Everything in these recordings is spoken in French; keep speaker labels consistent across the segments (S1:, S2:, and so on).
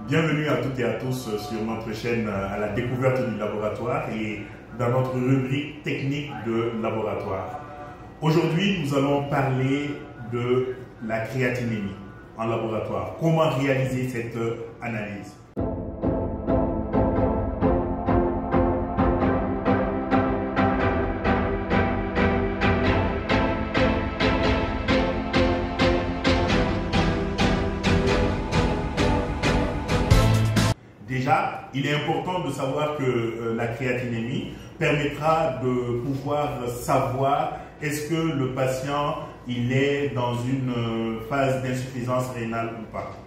S1: Bienvenue à toutes et à tous sur notre chaîne à la découverte du laboratoire et dans notre rubrique technique de laboratoire. Aujourd'hui, nous allons parler de la créatinémie en laboratoire. Comment réaliser cette analyse? Déjà, il est important de savoir que la créatinémie permettra de pouvoir savoir est-ce que le patient il est dans une phase d'insuffisance rénale ou pas.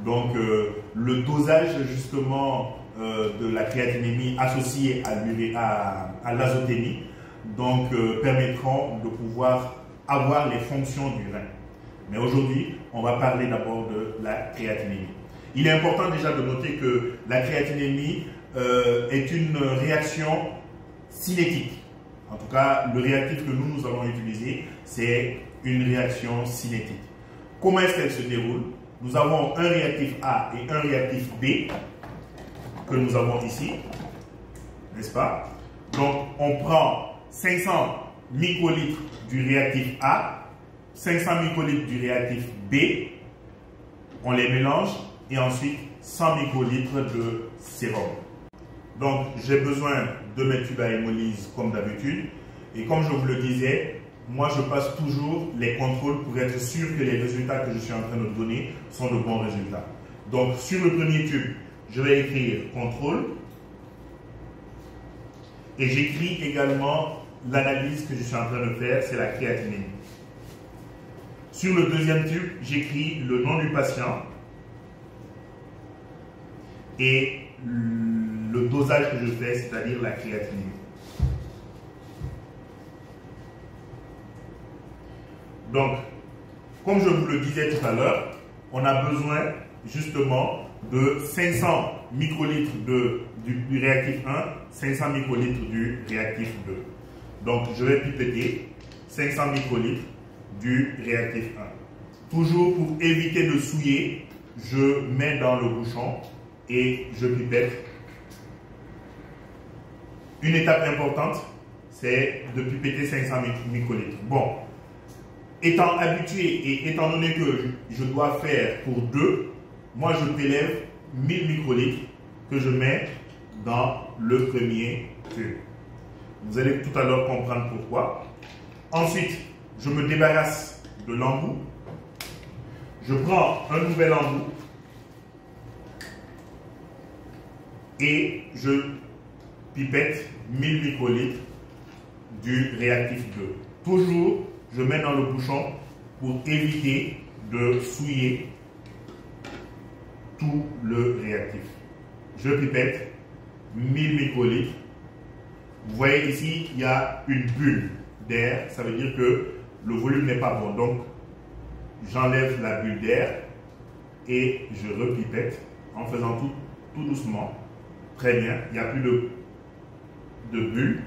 S1: Donc, le dosage justement de la créatinémie associée à l'azotémie permettront de pouvoir avoir les fonctions du rein. Mais aujourd'hui, on va parler d'abord de la créatinémie. Il est important déjà de noter que la créatinémie est une réaction cinétique. En tout cas, le réactif que nous allons utiliser, c'est une réaction cinétique. Comment est-ce qu'elle se déroule? Nous avons un réactif A et un réactif B que nous avons ici, n'est-ce pas? Donc, on prend 500 microlitres du réactif A, 500 microlitres du réactif B, on les mélange et ensuite 100 microlitres de sérum. Donc, j'ai besoin de mes tubes à hémolyse comme d'habitude. Et comme je vous le disais, moi je passe toujours les contrôles pour être sûr que les résultats que je suis en train de donner sont de bons résultats. Donc, sur le premier tube, je vais écrire contrôle. Et j'écris également l'analyse que je suis en train de faire, c'est la créatinémie. Sur le deuxième tube, j'écris le nom du patient et le dosage que je fais, c'est-à-dire la créatinémie. Donc, comme je vous le disais tout à l'heure, on a besoin justement de 500 microlitres du réactif 1, 500 microlitres du réactif 2. Donc, je vais pipetter 500 microlitres du réactif 1. Toujours pour éviter de souiller, je mets dans le bouchon et je pipette. Une étape importante, c'est de pipetter 500 microlitres. Bon, étant habitué et étant donné que je dois faire pour 2, moi je prélève 1000 microlitres que je mets dans le premier tube. Vous allez tout à l'heure comprendre pourquoi. Ensuite, je me débarrasse de l'embout. Je prends un nouvel embout et je pipette 1000 microlitres du réactif 2. Toujours, je mets dans le bouchon pour éviter de souiller tout le réactif. Je pipette 1000 microlitres. Vous voyez ici, il y a une bulle d'air. Ça veut dire que le volume n'est pas bon. Donc, j'enlève la bulle d'air et je repipette en faisant tout doucement. Très bien, il n'y a plus de bulle.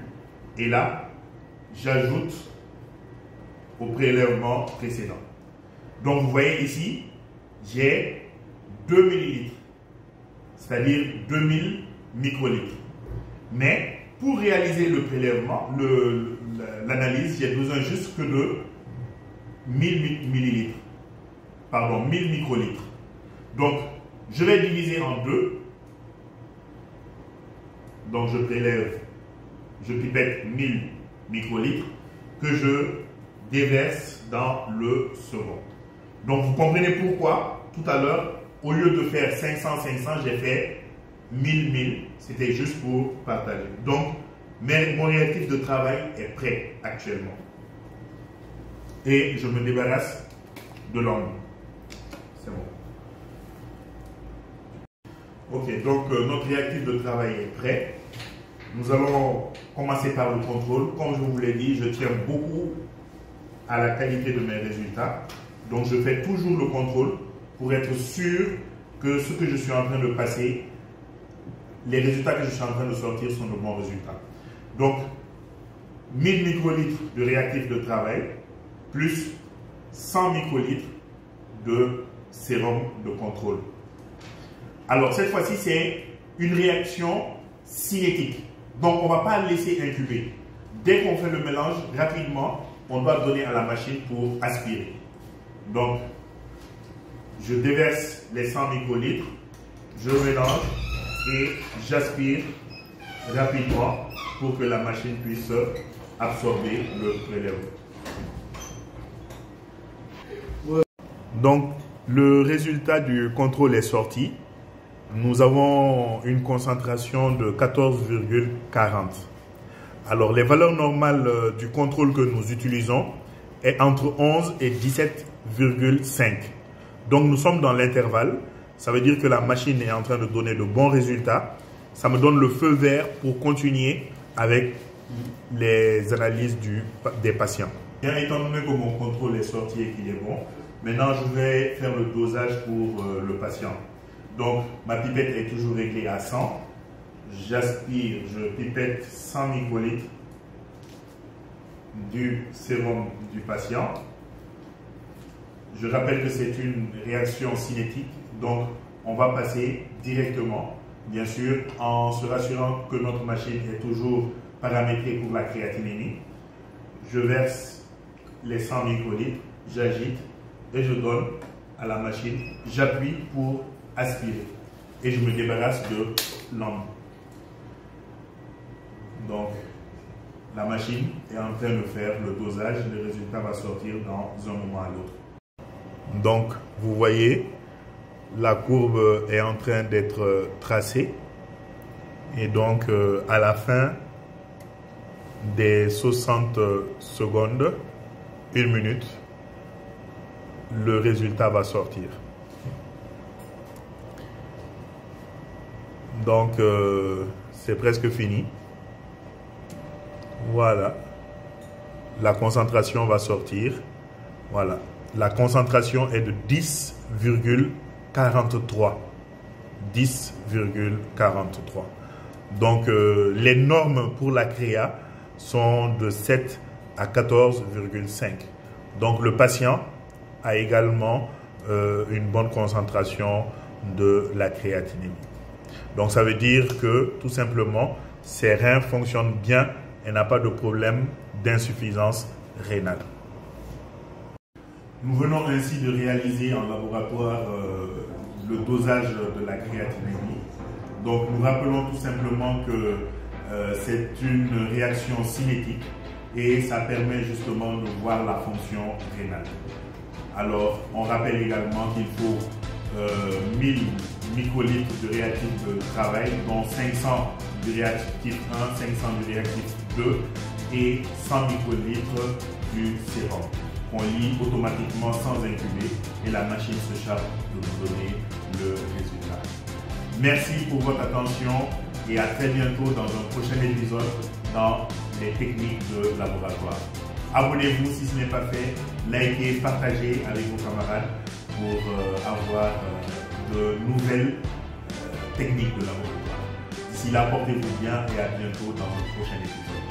S1: Et là, j'ajoute au prélèvement précédent. Donc, vous voyez ici, j'ai 2 millilitres, c'est-à-dire 2000 microlitres. Mais pour réaliser le prélèvement, l'analyse, j'ai besoin juste que de 1000 millilitres. Pardon, 1000 microlitres. Donc, je vais diviser en 2. Donc, je prélève, je pipette 1000 microlitres que je déverse dans le second. Donc, vous comprenez pourquoi, tout à l'heure, au lieu de faire 500-500, j'ai fait 1000-1000. C'était juste pour partager. Donc, mon réactif de travail est prêt actuellement. Et je me débarrasse de l'angle. C'est bon. Ok, donc notre réactif de travail est prêt. Nous allons commencer par le contrôle. Comme je vous l'ai dit, je tiens beaucoup à la qualité de mes résultats. Donc je fais toujours le contrôle pour être sûr que ce que je suis en train de passer, les résultats que je suis en train de sortir sont de bons résultats. Donc 1000 microlitres de réactif de travail plus 100 microlitres de sérum de contrôle. Alors cette fois-ci, c'est une réaction cinétique. Donc on ne va pas laisser incuber. Dès qu'on fait le mélange, rapidement, on doit donner à la machine pour aspirer. Donc, je déverse les 100 microlitres, je mélange et j'aspire rapidement pour que la machine puisse absorber le prélèvement. Donc, le résultat du contrôle est sorti. Nous avons une concentration de 14,40. Alors, les valeurs normales du contrôle que nous utilisons est entre 11 et 17,5. Donc, nous sommes dans l'intervalle. Ça veut dire que la machine est en train de donner de bons résultats. Ça me donne le feu vert pour continuer avec les analyses des patients. Bien, étant donné que mon contrôle est sorti et qu'il est bon, maintenant, je vais faire le dosage pour le patient. Donc, ma pipette est toujours réglée à 100. J'aspire, je pipette 100 microlitres du sérum du patient. Je rappelle que c'est une réaction cinétique, donc on va passer directement, bien sûr, en se rassurant que notre machine est toujours paramétrée pour la créatinémie. Je verse les 100 microlitres, j'agite et je donne à la machine, j'appuie pour aspirer et je me débarrasse de l'ambre. Donc, la machine est en train de faire le dosage, le résultat va sortir dans un moment à l'autre. Donc, vous voyez, la courbe est en train d'être tracée et donc à la fin des 60 secondes, 1 minute, le résultat va sortir. Donc, c'est presque fini. Voilà. La concentration va sortir. Voilà. La concentration est de 10,43. 10,43. Donc, les normes pour la créa sont de 7 à 14,5. Donc, le patient a également une bonne concentration de la créatinémie. Donc, ça veut dire que, tout simplement, ses reins fonctionnent bien et n'a pas de problème d'insuffisance rénale. Nous venons ainsi de réaliser en laboratoire le dosage de la créatinémie. Donc, nous rappelons tout simplement que c'est une réaction cinétique et ça permet justement de voir la fonction rénale. Alors, on rappelle également qu'il faut 1000 microlitres de réactif de travail, dont 500 du réactif 1, 500 du réactif 2 et 100 microlitres du sérum. On lit automatiquement sans incuber et la machine se charge de nous donner le résultat. Merci pour votre attention et à très bientôt dans un prochain épisode dans les techniques de laboratoire. Abonnez-vous si ce n'est pas fait, likez, partagez avec vos camarades pour avoir de nouvelles techniques de laboratoire. D'ici là, portez-vous bien et à bientôt dans le prochain épisode.